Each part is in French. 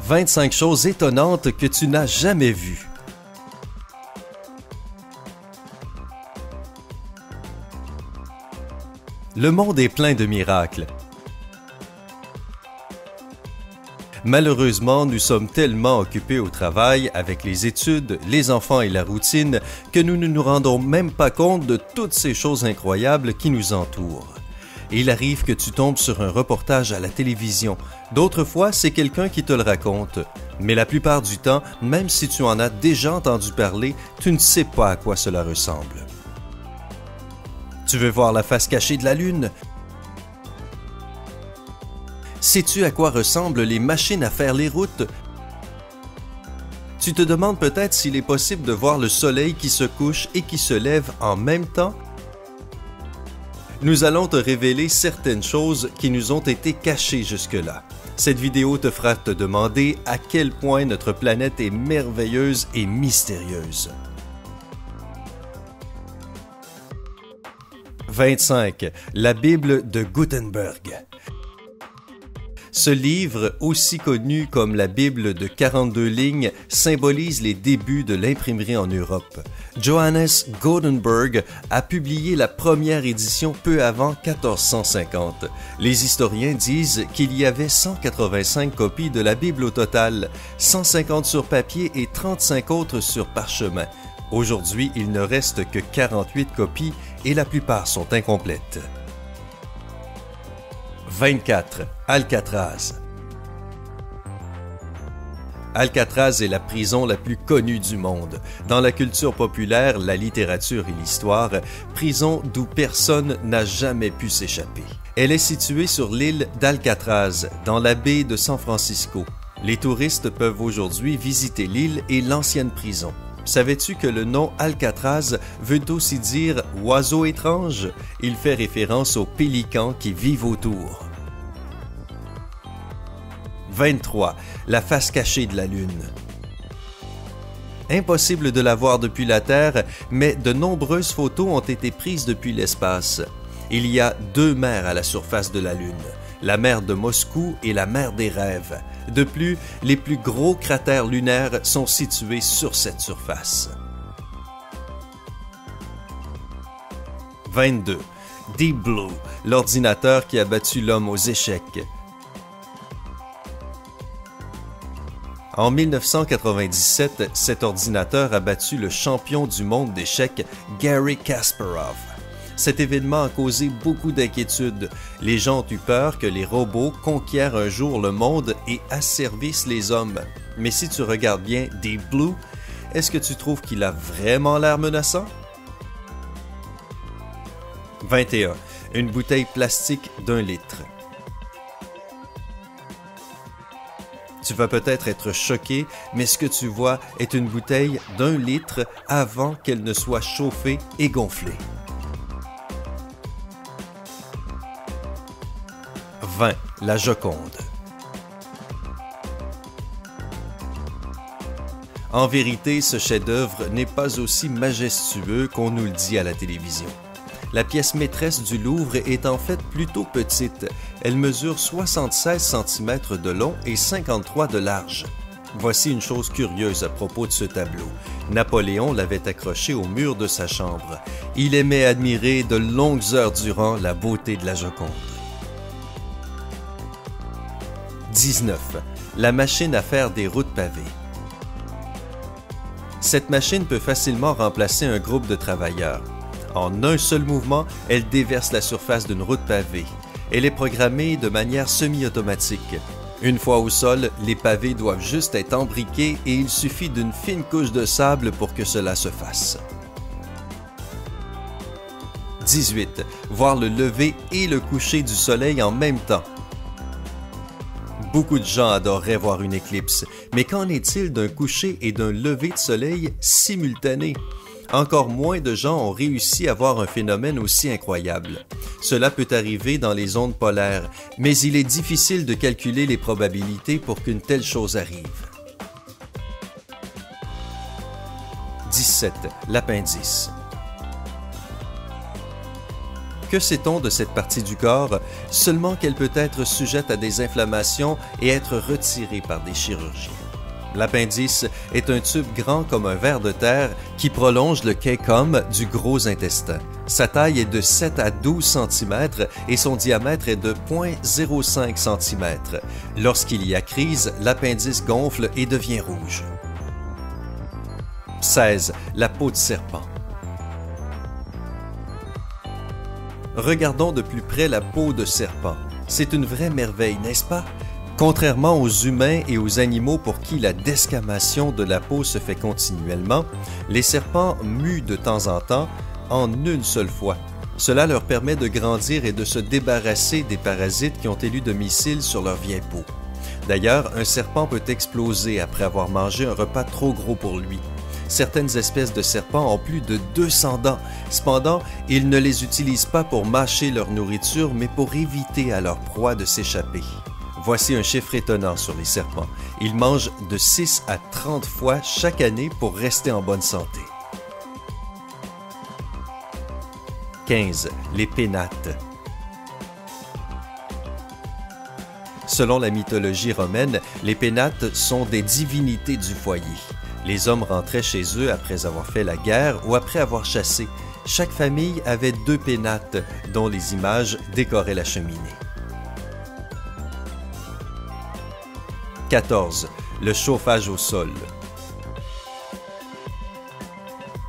25 choses étonnantes que tu n'as jamais vues. Le monde est plein de miracles. Malheureusement, nous sommes tellement occupés au travail avec les études, les enfants et la routine que nous ne nous rendons même pas compte de toutes ces choses incroyables qui nous entourent. Il arrive que tu tombes sur un reportage à la télévision. D'autres fois, c'est quelqu'un qui te le raconte. Mais la plupart du temps, même si tu en as déjà entendu parler, tu ne sais pas à quoi cela ressemble. Tu veux voir la face cachée de la Lune? Sais-tu à quoi ressemblent les machines à faire les routes? Tu te demandes peut-être s'il est possible de voir le soleil qui se couche et qui se lève en même temps? Nous allons te révéler certaines choses qui nous ont été cachées jusque-là. Cette vidéo te fera te demander à quel point notre planète est merveilleuse et mystérieuse. 25. La Bible de Gutenberg. Ce livre, aussi connu comme la Bible de 42 lignes, symbolise les débuts de l'imprimerie en Europe. Johannes Gutenberg a publié la première édition peu avant 1450. Les historiens disent qu'il y avait 185 copies de la Bible au total, 150 sur papier et 35 autres sur parchemin. Aujourd'hui, il ne reste que 48 copies et la plupart sont incomplètes. 24. Alcatraz. Alcatraz est la prison la plus connue du monde. Dans la culture populaire, la littérature et l'histoire, prison d'où personne n'a jamais pu s'échapper. Elle est située sur l'île d'Alcatraz, dans la baie de San Francisco. Les touristes peuvent aujourd'hui visiter l'île et l'ancienne prison. Savais-tu que le nom Alcatraz veut aussi dire « oiseau étrange » ? Il fait référence aux pélicans qui vivent autour. 23. La face cachée de la Lune. Impossible de la voir depuis la Terre, mais de nombreuses photos ont été prises depuis l'espace. Il y a deux mers à la surface de la Lune, la mer de Moscou et la mer des Rêves. De plus, les plus gros cratères lunaires sont situés sur cette surface. 22. Deep Blue, l'ordinateur qui a battu l'homme aux échecs. En 1997, cet ordinateur a battu le champion du monde d'échecs, Garry Kasparov. Cet événement a causé beaucoup d'inquiétudes. Les gens ont eu peur que les robots conquièrent un jour le monde et asservissent les hommes. Mais si tu regardes bien Deep Blue, est-ce que tu trouves qu'il a vraiment l'air menaçant? 21. Une bouteille plastique d'1 litre. Tu vas peut-être être choqué, mais ce que tu vois est une bouteille d'1 litre avant qu'elle ne soit chauffée et gonflée. 20. La Joconde. En vérité, ce chef-d'œuvre n'est pas aussi majestueux qu'on nous le dit à la télévision. La pièce maîtresse du Louvre est en fait plutôt petite. Elle mesure 76 cm de long et 53 de large. Voici une chose curieuse à propos de ce tableau. Napoléon l'avait accroché au mur de sa chambre. Il aimait admirer de longues heures durant la beauté de la Joconde. 19. La machine à faire des routes pavées. Cette machine peut facilement remplacer un groupe de travailleurs. En un seul mouvement, elle déverse la surface d'une route pavée. Elle est programmée de manière semi-automatique. Une fois au sol, les pavés doivent juste être embriqués et il suffit d'une fine couche de sable pour que cela se fasse. 18. Voir le lever et le coucher du soleil en même temps. Beaucoup de gens adoreraient voir une éclipse, mais qu'en est-il d'un coucher et d'un lever de soleil simultanés? Encore moins de gens ont réussi à voir un phénomène aussi incroyable. Cela peut arriver dans les zones polaires, mais il est difficile de calculer les probabilités pour qu'une telle chose arrive. 17. L'appendice. Que sait-on de cette partie du corps? Seulement qu'elle peut être sujette à des inflammations et être retirée par des chirurgies. L'appendice est un tube grand comme un ver de terre qui prolonge le cæcum du gros intestin. Sa taille est de 7 à 12 cm et son diamètre est de 0,05 cm. Lorsqu'il y a crise, l'appendice gonfle et devient rouge. 16. La peau de serpent. Regardons de plus près la peau de serpent. C'est une vraie merveille, n'est-ce pas? Contrairement aux humains et aux animaux pour qui la desquamation de la peau se fait continuellement, les serpents muent de temps en temps en une seule fois. Cela leur permet de grandir et de se débarrasser des parasites qui ont élu domicile sur leur vieille peau. D'ailleurs, un serpent peut exploser après avoir mangé un repas trop gros pour lui. Certaines espèces de serpents ont plus de 200 dents. Cependant, ils ne les utilisent pas pour mâcher leur nourriture, mais pour éviter à leur proie de s'échapper. Voici un chiffre étonnant sur les serpents. Ils mangent de 6 à 30 fois chaque année pour rester en bonne santé. 15. Les pénates. Selon la mythologie romaine, les pénates sont des divinités du foyer. Les hommes rentraient chez eux après avoir fait la guerre ou après avoir chassé. Chaque famille avait 2 pénates, dont les images décoraient la cheminée. 14. Le chauffage au sol.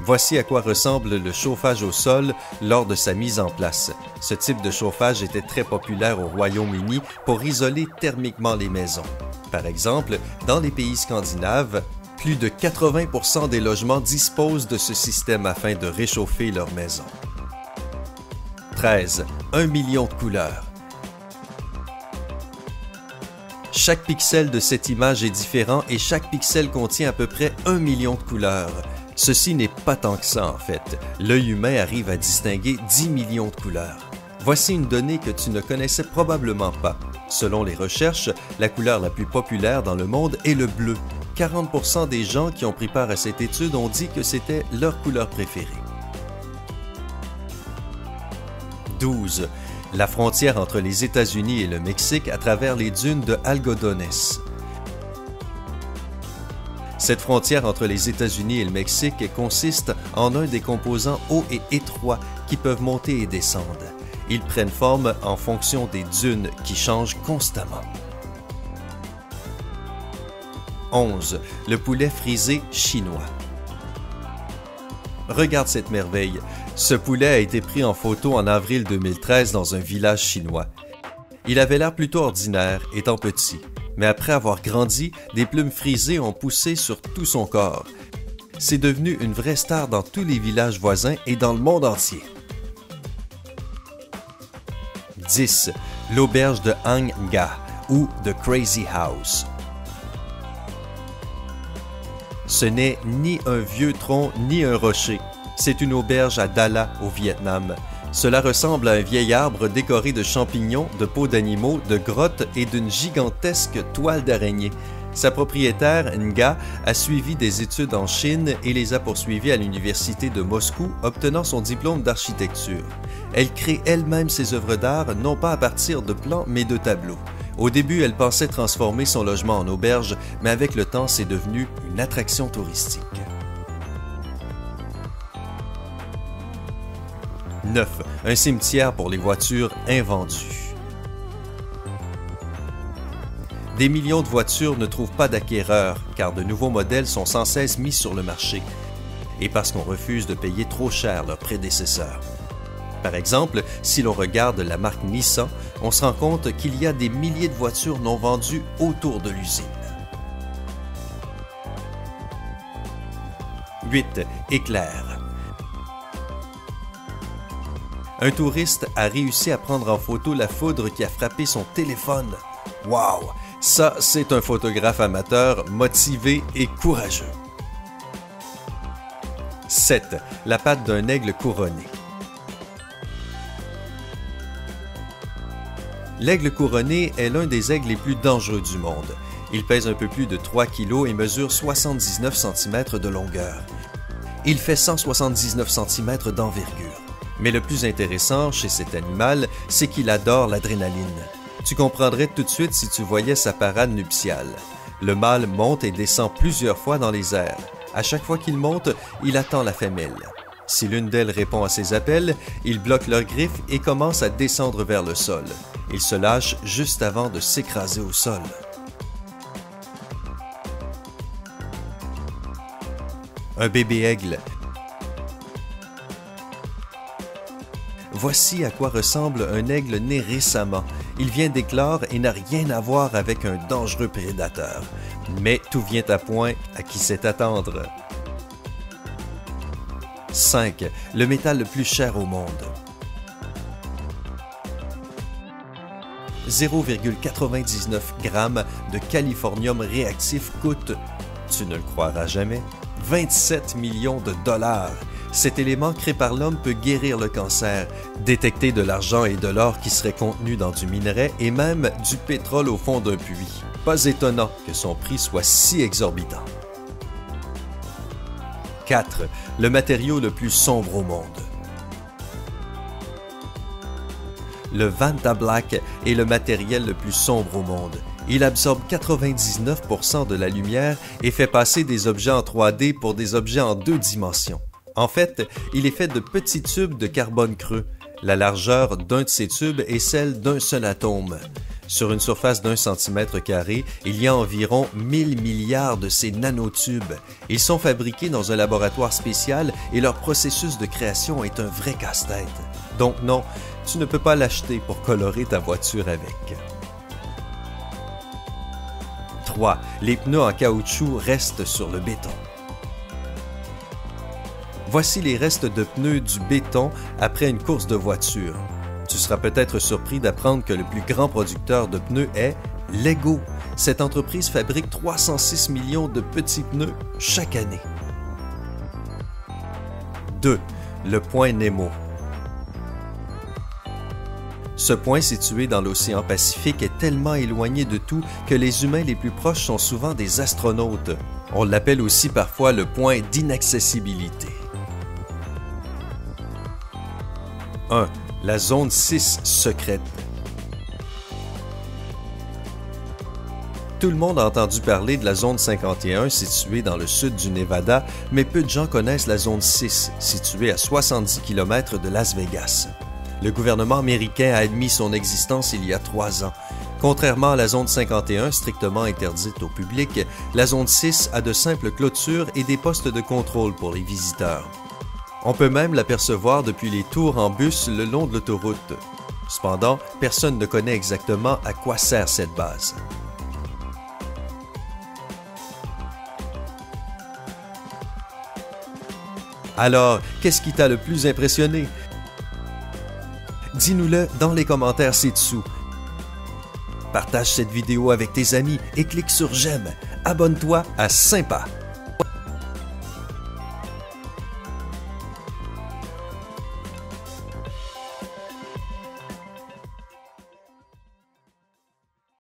Voici à quoi ressemble le chauffage au sol lors de sa mise en place. Ce type de chauffage était très populaire au Royaume-Uni pour isoler thermiquement les maisons. Par exemple, dans les pays scandinaves, plus de 80% des logements disposent de ce système afin de réchauffer leur maison. 13. 1 million de couleurs. Chaque pixel de cette image est différent et chaque pixel contient à peu près 1 million de couleurs. Ceci n'est pas tant que ça en fait. L'œil humain arrive à distinguer 10 millions de couleurs. Voici une donnée que tu ne connaissais probablement pas. Selon les recherches, la couleur la plus populaire dans le monde est le bleu. 40% des gens qui ont pris part à cette étude ont dit que c'était leur couleur préférée. 12. La frontière entre les États-Unis et le Mexique à travers les dunes de Algodones. Cette frontière entre les États-Unis et le Mexique consiste en un des composants hauts et étroits qui peuvent monter et descendre. Ils prennent forme en fonction des dunes qui changent constamment. 11. Le poulet frisé chinois. Regarde cette merveille. Ce poulet a été pris en photo en avril 2013 dans un village chinois. Il avait l'air plutôt ordinaire, étant petit, mais après avoir grandi, des plumes frisées ont poussé sur tout son corps. C'est devenu une vraie star dans tous les villages voisins et dans le monde entier. 10. L'auberge de Hang Nga ou The Crazy House. Ce n'est ni un vieux tronc ni un rocher. C'est une auberge à Dala, au Vietnam. Cela ressemble à un vieil arbre décoré de champignons, de peaux d'animaux, de grottes et d'une gigantesque toile d'araignée. Sa propriétaire, Nga, a suivi des études en Chine et les a poursuivies à l'université de Moscou, obtenant son diplôme d'architecture. Elle crée elle-même ses œuvres d'art, non pas à partir de plans, mais de tableaux. Au début, elle pensait transformer son logement en auberge, mais avec le temps, c'est devenu une attraction touristique. 9. Un cimetière pour les voitures invendues. Des millions de voitures ne trouvent pas d'acquéreurs, car de nouveaux modèles sont sans cesse mis sur le marché, et parce qu'on refuse de payer trop cher leurs prédécesseurs. Par exemple, si l'on regarde la marque Nissan, on se rend compte qu'il y a des milliers de voitures non vendues autour de l'usine. 8. Éclair. Un touriste a réussi à prendre en photo la foudre qui a frappé son téléphone. Wow! Ça, c'est un photographe amateur motivé et courageux. 7. La patte d'un aigle couronné. L'aigle couronné est l'un des aigles les plus dangereux du monde. Il pèse un peu plus de 3 kg et mesure 79 cm de longueur. Il fait 179 cm d'envergure. Mais le plus intéressant chez cet animal, c'est qu'il adore l'adrénaline. Tu comprendrais tout de suite si tu voyais sa parade nuptiale. Le mâle monte et descend plusieurs fois dans les airs. À chaque fois qu'il monte, il attend la femelle. Si l'une d'elles répond à ses appels, il bloque leurs griffes et commence à descendre vers le sol. Il se lâche juste avant de s'écraser au sol. Un bébé aigle. Voici à quoi ressemble un aigle né récemment. Il vient d'éclore et n'a rien à voir avec un dangereux prédateur. Mais tout vient à point à qui sait attendre. 5. Le métal le plus cher au monde. 0,99 g de californium réactif coûte, tu ne le croiras jamais, 27 millions de dollars. Cet élément créé par l'homme peut guérir le cancer, détecter de l'argent et de l'or qui seraient contenus dans du minerai et même du pétrole au fond d'un puits. Pas étonnant que son prix soit si exorbitant. 4. Le matériau le plus sombre au monde. Le Vantablack est le matériel le plus sombre au monde. Il absorbe 99% de la lumière et fait passer des objets en 3D pour des objets en 2 dimensions. En fait, il est fait de petits tubes de carbone creux. La largeur d'un de ces tubes est celle d'un seul atome. Sur une surface d'1 cm², il y a environ 1000 milliards de ces nanotubes. Ils sont fabriqués dans un laboratoire spécial et leur processus de création est un vrai casse-tête. Donc non, tu ne peux pas l'acheter pour colorer ta voiture avec. 3. Les pneus en caoutchouc restent sur le béton. Voici les restes de pneus du béton après une course de voiture. Tu seras peut-être surpris d'apprendre que le plus grand producteur de pneus est Lego. Cette entreprise fabrique 306 millions de petits pneus chaque année. 2. Le point Nemo. Ce point situé dans l'océan Pacifique est tellement éloigné de tout que les humains les plus proches sont souvent des astronautes. On l'appelle aussi parfois le point d'inaccessibilité. 1. La zone 6 secrète. Tout le monde a entendu parler de la zone 51 située dans le sud du Nevada, mais peu de gens connaissent la zone 6 située à 70 km de Las Vegas. Le gouvernement américain a admis son existence il y a 3 ans. Contrairement à la zone 51, strictement interdite au public, la zone 6 a de simples clôtures et des postes de contrôle pour les visiteurs. On peut même l'apercevoir depuis les tours en bus le long de l'autoroute. Cependant, personne ne connaît exactement à quoi sert cette base. Alors, qu'est-ce qui t'a le plus impressionné? Dis-nous-le dans les commentaires ci-dessous. Partage cette vidéo avec tes amis et clique sur j'aime. Abonne-toi à Sympa.